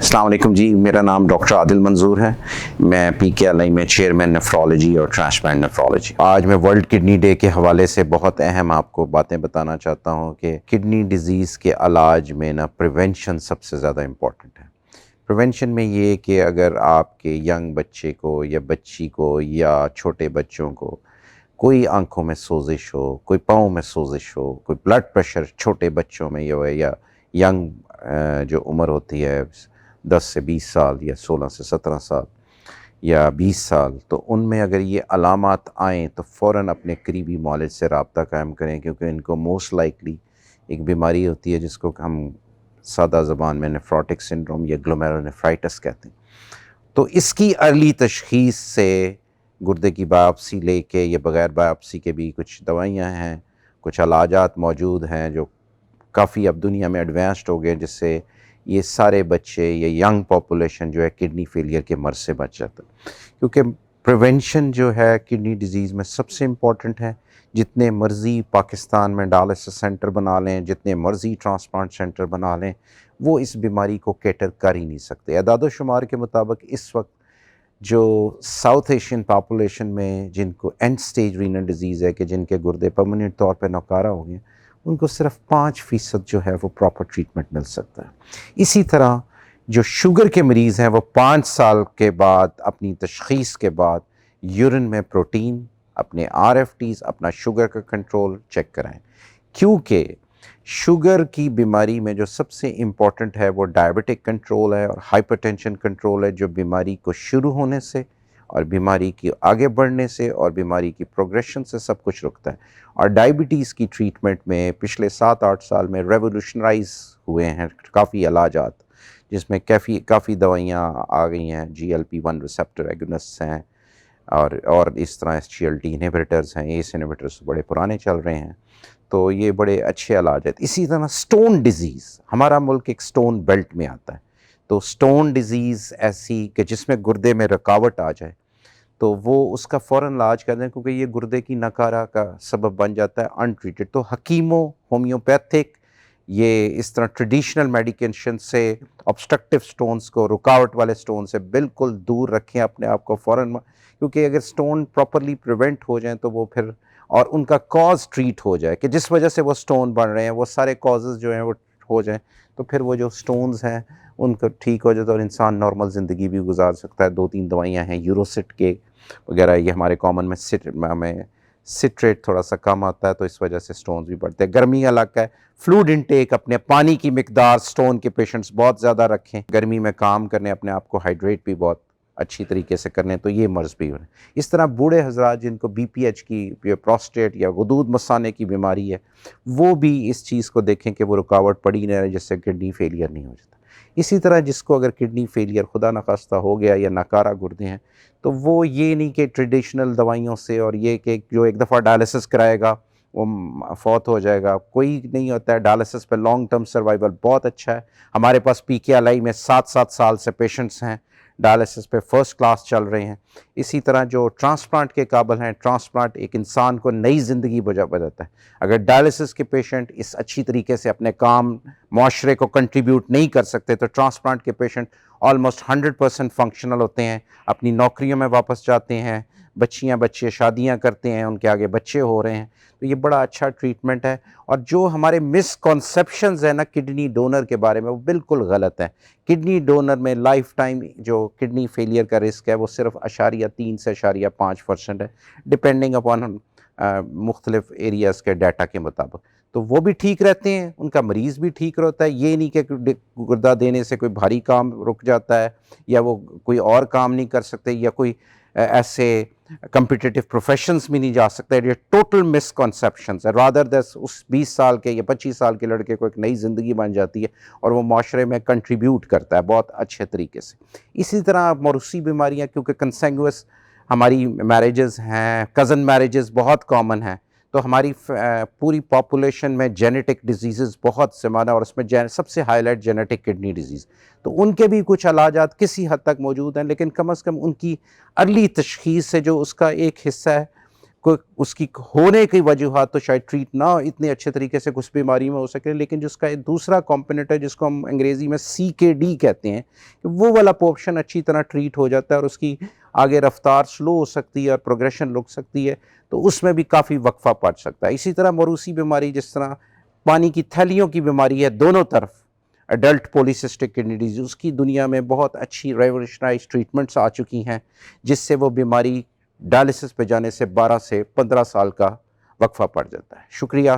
अस्सलाम वालेकुम जी, मेरा नाम डॉक्टर आदिल मंजूर है। मैं PKLI में चेयरमैन नेफ्रोलॉजी और ट्रांसप्लांट नेफ्रोलॉजी। आज मैं वर्ल्ड किडनी डे के हवाले से बहुत अहम आपको बातें बताना चाहता हूँ कि किडनी डिज़ीज़ के इलाज में ना प्रिवेंशन सबसे ज़्यादा इम्पॉर्टेंट है। प्रिवेंशन में ये कि अगर आपके यंग बच्चे को या बच्ची को या छोटे बच्चों को कोई आंखों में सोजिश हो, कोई पाँव में सोजिश हो, कोई ब्लड प्रेशर छोटे बच्चों में या यंग जो उम्र होती है 10 से 20 साल या 16 से 17 साल या 20 साल, तो उनमें अगर ये अलामात आएँ तो फ़ौरन अपने करीबी मुआलिज से रब्ता कायम करें, क्योंकि इनको मोस्ट लाइकली एक बीमारी होती है जिसको हम सादा ज़बान में नेफ्रोटिक सिंड्रोम या ग्लोमेरुलोनेफ्राइटिस कहते हैं। तो इसकी अर्ली तशख़ीस से गुर्दे की बायोप्सी लेके या बग़ैर बायोप्सी के भी कुछ दवाइयाँ हैं, कुछ इलाजात मौजूद हैं जो काफ़ी अब दुनिया में एडवांस्ड हो गए, जिससे ये सारे बच्चे, ये यंग पॉपुलेशन जो है किडनी फेलियर के मर्ज़ से बच जाता है। क्योंकि प्रिवेंशन जो है किडनी डिज़ीज़ में सबसे इम्पॉर्टेंट है। जितने मर्ज़ी पाकिस्तान में डायलिसिस सेंटर बना लें, जितने मर्ज़ी ट्रांसप्लांट सेंटर बना लें, वो इस बीमारी को कैटर कर ही नहीं सकते। अदाद शुमार के मुताबिक इस वक्त जो साउथ एशियन पॉपुलेशन में जिनको एंड स्टेज रीनल डिज़ीज़ है, कि जिनके गुर्दे परमानेंट तौर पे नकारा हो गए, उनको सिर्फ 5% जो है वो प्रॉपर ट्रीटमेंट मिल सकता है। इसी तरह जो शुगर के मरीज़ हैं वो 5 साल के बाद अपनी तशख़ीस के बाद यूरिन में प्रोटीन, अपने RFTs, अपना शुगर का कंट्रोल चेक कराएं, क्योंकि शुगर की बीमारी में जो सबसे इम्पॉर्टेंट है वो डायबिटिक कंट्रोल है और हाइपरटेंशन कंट्रोल है, जो बीमारी को शुरू होने से और बीमारी की आगे बढ़ने से और बीमारी की प्रोग्रेशन से सब कुछ रुकता है। और डायबिटीज़ की ट्रीटमेंट में पिछले 7-8 साल में रेवोल्यूशनराइज हुए हैं काफ़ी इलाजात, जिसमें काफ़ी दवाइयाँ आ गई हैं। GLP-1 रिसेप्टर एगोनिस्ट्स हैं और इस तरह SGLT इनहिबिटर्स हैं। ACE इनहिबिटर्स बड़े पुराने चल रहे हैं, तो ये बड़े अच्छे इलाज हैं। इसी तरह स्टोन डिज़ीज़, हमारा मुल्क एक स्टोन बेल्ट में आता है, तो स्टोन डिज़ीज़ ऐसी कि जिसमें गुर्दे में रुकावट आ जाए तो वो उसका फ़ौरन इलाज कर दें, क्योंकि ये गुर्दे की नकारा का सबब बन जाता है अनट्रीटेड। तो हकीमों, होम्योपैथिक, ये इस तरह ट्रेडिशनल मेडिकेशन से ऑब्स्ट्रक्टिव स्टोन्स को, रुकावट वाले स्टोन से बिल्कुल दूर रखें अपने आप को फ़ौरन, क्योंकि अगर स्टोन प्रॉपरली प्रिवेंट हो जाएँ तो वो फिर और उनका कॉज ट्रीट हो जाए कि जिस वजह से वो स्टोन बन रहे हैं, वो सारे कॉजेज़ जो हैं वो हो जाएँ, तो फिर वो जो स्टोन्स हैं उनको ठीक हो जाए तो और इंसान नॉर्मल ज़िंदगी भी गुजार सकता है। 2-3 दवाइयाँ हैं यूरोसिट के वगैरह, ये हमारे कॉमन में सिट्रेट थोड़ा सा कम आता है, तो इस वजह से स्टोन्स भी बढ़ते हैं। गर्मी का इलाका है, फ्लूइड इनटेक, अपने पानी की मिकदार स्टोन के पेशेंट्स बहुत ज़्यादा रखें। गर्मी में काम करने, अपने आप को हाइड्रेट भी बहुत अच्छी तरीके से करने, तो ये मर्ज़ भी हो रहे हैं। इस तरह बूढ़े हज़रात जिनको BPH की या प्रोस्टेट या गुदूद मसाने की बीमारी है, वो भी इस चीज़ को देखें कि वो रुकावट पड़ी ना रहे, जिससे किडनी फेलियर नहीं हो जाता। इसी तरह जिसको अगर किडनी फेलियर खुदा न खास्ता हो गया या नकारा गुर्दे हैं, तो वो ये नहीं कि ट्रेडिशनल दवाइयों से और ये कि जो एक दफ़ा डायलिसिस कराएगा वो फौत हो जाएगा, कोई नहीं होता है। डायलिसिस पे लॉन्ग टर्म सर्वाइवल बहुत अच्छा है। हमारे पास PKLI में 7-7 साल से पेशेंट्स हैं, डायलिसिस पे फर्स्ट क्लास चल रहे हैं। इसी तरह जो ट्रांसप्लांट के काबिल हैं, ट्रांसप्लांट एक इंसान को नई ज़िंदगी बताता है। अगर डायलिसिस के पेशेंट इस अच्छी तरीके से अपने काम माशरे को कंट्रीब्यूट नहीं कर सकते, तो ट्रांसप्लांट के पेशेंट ऑलमोस्ट 100% फंक्शनल होते हैं, अपनी नौकरियों में वापस जाते हैं, बच्चे शादियां करते हैं, उनके आगे बच्चे हो रहे हैं। तो ये बड़ा अच्छा ट्रीटमेंट है। और जो हमारे मिसकॉन्सेप्शंस है ना किडनी डोनर के बारे में, वो बिल्कुल गलत है। किडनी डोनर में लाइफ टाइम जो किडनी फेलियर का रिस्क है वो सिर्फ 0.3 से 0.5% है, डिपेंडिंग अपॉन मुख्तलिफ एरियाज़ के डाटा के मुताबिक। तो वो भी ठीक रहते हैं, उनका मरीज़ भी ठीक रहता है। ये नहीं कि गुर्दा देने से कोई भारी काम रुक जाता है या वो कोई और काम नहीं कर सकते या कोई ऐसे कम्पिटिटिव प्रोफेशंस में नहीं जा सकते। ये टोटल मिसकॉन्सेप्शंस है। रादर दस उस 20 साल के या 25 साल के लड़के को एक नई ज़िंदगी बन जाती है और वो माशरे में कंट्रीब्यूट करता है बहुत अच्छे तरीके से। इसी तरह मौरूसी बीमारियाँ, क्योंकि कंसेंगुअस हमारी मैरिजेज़ हैं, कज़न मैरिजेज़ बहुत कॉमन हैं, तो हमारी पूरी पॉपुलेशन में जेनेटिक डिजीज़ बहुत ज़्यादा, और उसमें सबसे हाईलाइट जेनेटिक किडनी डिजीज़, तो उनके भी कुछ इलाजात किसी हद तक मौजूद हैं, लेकिन कम से कम उनकी अर्ली तशख़ीस से जो उसका एक हिस्सा है اس کی ہونے کی وجوہات تو شاید ٹریٹ نہ اتنے اچھے طریقے سے کچھ بیماری میں ہو سکے، لیکن جس کا ایک دوسرا کمپوننٹ ہے جس کو ہم انگریزی میں CKD کہتے ہیں، کہ وہ والا پورشن اچھی طرح ٹریٹ ہو جاتا ہے اور اس کی آگے رفتار سلو ہو سکتی ہے اور پروگریشن رک سکتی ہے، تو اس میں بھی کافی وقفہ پڑ سکتا ہے۔ اسی طرح موروثی بیماری جس طرح پانی کی تھیلیوں کی بیماری ہے دونوں طرف، ایڈلٹ پولیسسٹک کڈنی ڈیزیز، اس کی دنیا میں بہت اچھی ریولیوشنائز ٹریٹمنٹس آ چکی ہیں جس سے وہ بیماری ڈائلسس پہ جانے سے 12 سے 15 سال کا وقفہ پڑ جاتا ہے۔ شکریہ۔